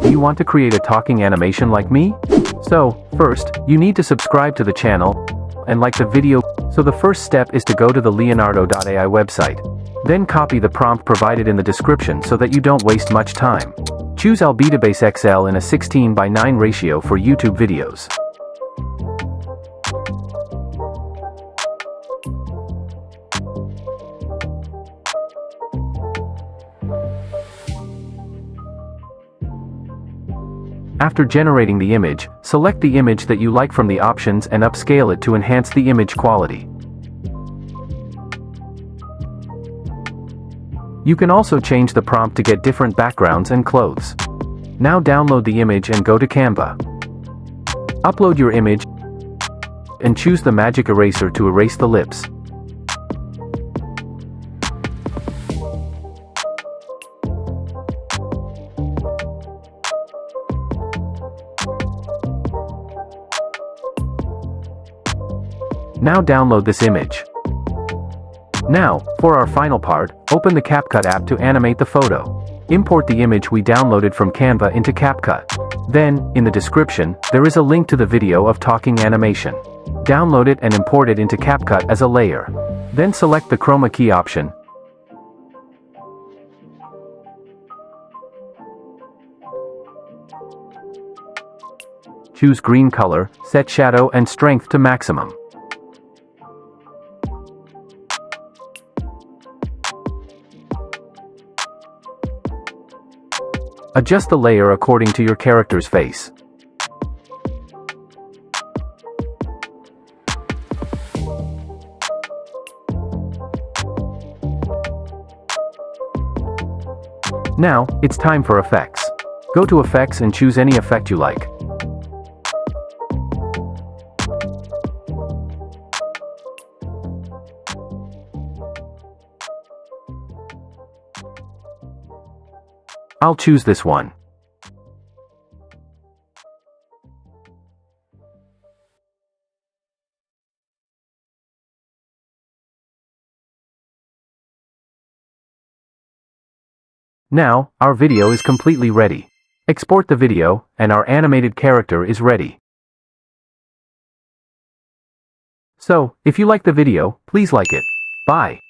Do you want to create a talking animation like me? So, first, you need to subscribe to the channel and like the video. So the first step is to go to the Leonardo.ai website. Then copy the prompt provided in the description so that you don't waste much time. Choose Albedabase XL in a 16:9 ratio for YouTube videos. After generating the image, select the image that you like from the options and upscale it to enhance the image quality. You can also change the prompt to get different backgrounds and clothes. Now download the image and go to Canva. Upload your image and choose the magic eraser to erase the lips. Now download this image. Now, for our final part, open the Capcut app to animate the photo. Import the image we downloaded from Canva into Capcut. Then, in the description, there is a link to the video of talking animation. Download it and import it into Capcut as a layer. Then select the chroma key option. Choose green color, set shadow and strength to maximum. Adjust the layer according to your character's face. Now, it's time for effects. Go to Effects and choose any effect you like. I'll choose this one. Now, our video is completely ready. Export the video, and our animated character is ready. So, if you like the video, please like it. Bye.